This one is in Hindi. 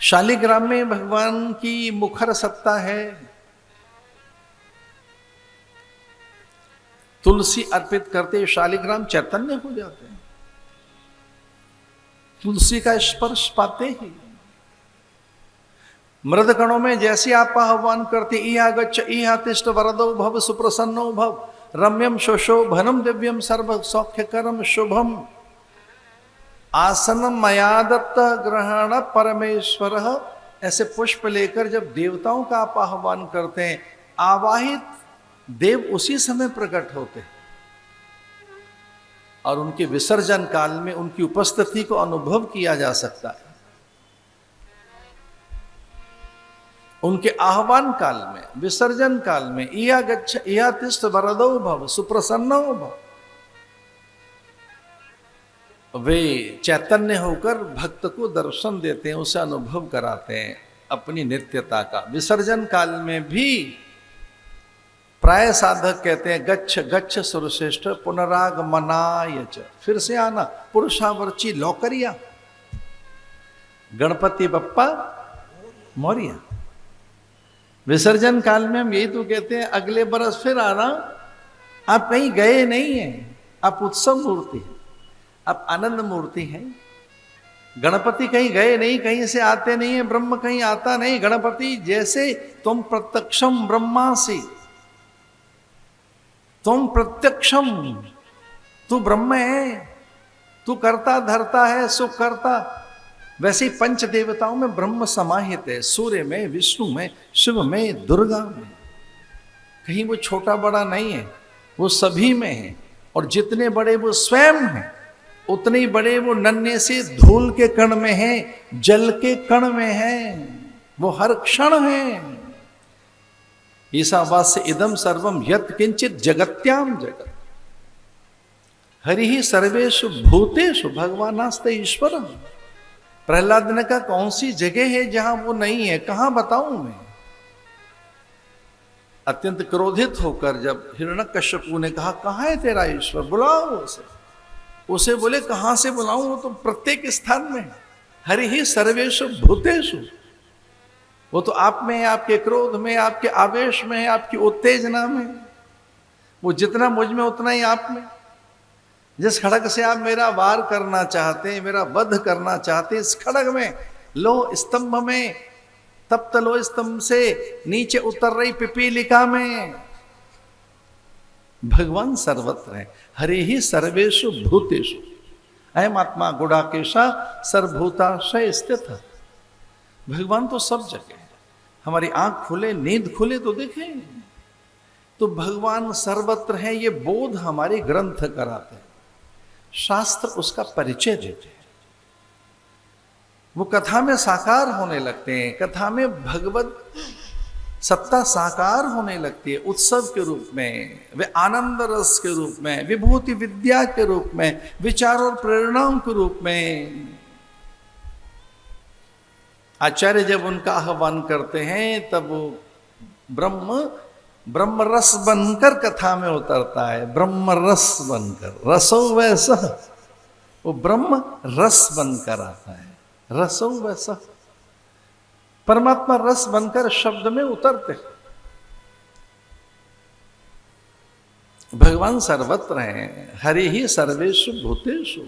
शालिग्राम में भगवान की मुखर सत्ता है। तुलसी अर्पित करते शालिग्राम चैतन्य हो जाते हैं, तुलसी का स्पर्श पाते ही। मृद कणों में जैसे आप आह्वान करते, इहा गच्छ इहा तिष्ठ वरदो भव सुप्रसन्नो भव रम्यम शोशोभनम दिव्यम सर्व सौख्यकरम शुभम आसनम मयादत्त ग्रहण परमेश्वर। ऐसे पुष्प लेकर जब देवताओं का आप आह्वान करते हैं, आवाहित देव उसी समय प्रकट होते हैं और उनके विसर्जन काल में उनकी उपस्थिति को अनुभव किया जा सकता है। उनके आह्वान काल में, विसर्जन काल में, इया गच्छ इया तिष्ठ वरदो भव सुप्रसन्नो भव, वे चैतन्य होकर भक्त को दर्शन देते हैं, उसे अनुभव कराते हैं अपनी नित्यता का। विसर्जन काल में भी प्राय साधक कहते हैं गच्छ गच्छ सुरश्रेष्ठ पुनरागमनाय च, फिर से आना, पुरुषावर्ची लौकरिया, गणपति बप्पा मौर्या। विसर्जन काल में हम यही तो कहते हैं अगले बरस फिर आना। आप कहीं गए नहीं हैं, आप उत्सव मूर्ति हैं, आप आनंद मूर्ति हैं। गणपति कहीं गए नहीं, कहीं से आते नहीं है, ब्रह्म कहीं आता नहीं। गणपति जैसे तुम प्रत्यक्षम ब्रह्मासि, तुम प्रत्यक्षम, तू ब्रह्म है, तू करता धरता है सुख करता। वैसे ही पंच देवताओं में ब्रह्म समाहित है, सूर्य में, विष्णु में, शिव में, दुर्गा में। कहीं वो छोटा बड़ा नहीं है, वो सभी में है। और जितने बड़े वो स्वयं हैं, उतने ही बड़े वो नन्हे से धूल के कण में हैं, जल के कण में हैं, वो हर क्षण हैं। ईशावास्य इदम सर्वम यत् किंचित जगत्याम जगत हरि ही सर्वेषु भूतेषु भगवानास्ते ईश्वरम। प्रहलाद ने कहा कौन सी जगह है जहां वो नहीं है, कहां बताऊं मैं। अत्यंत क्रोधित होकर जब हिरण्यकश्यपु ने कहा कहां है तेरा ईश्वर, बुलाओ उसे। उसे बोले कहां से बुलाऊं, वो तो प्रत्येक स्थान में। हरि ही सर्वेषु भूतेषु, वो तो आप में है, आपके क्रोध में, आपके आवेश में है, आपकी उत्तेजना में। वो जितना मुझ में उतना ही आप में। जिस खड़ग से आप मेरा वार करना चाहते हैं, मेरा वध करना चाहते हैं, इस खड़ग में, लो स्तंभ में, तप्त लो स्तंभ से नीचे उतर रही पिपीलिका में भगवान सर्वत्र है। हरि ही सर्वेषु भूतेषु अयम आत्मा गुडाकेशा सर्वभूताशय स्थित। भगवान तो सब जगह है। हमारी आंख खुले, नींद खुले तो देखें, तो भगवान सर्वत्र है, ये बोध हमारे ग्रंथ कराते हैं, शास्त्र उसका परिचय देते हैं। वो कथा में साकार होने लगते हैं, कथा में भगवत सत्ता साकार होने लगती है, उत्सव के रूप में, वे आनंद रस के रूप में, विभूति विद्या के रूप में, विचार और प्रेरणाओं के रूप में। आचार्य जब उनका आह्वान करते हैं तब वो ब्रह्म रस बनकर कथा में उतरता है, ब्रह्म रस बनकर, रसो वैसा, वो ब्रह्म रस बनकर आता है, रसो वैसा। परमात्मा रस बनकर शब्द में उतरते। भगवान सर्वत्र हैं, हरि ही सर्वेषु भूतेषु।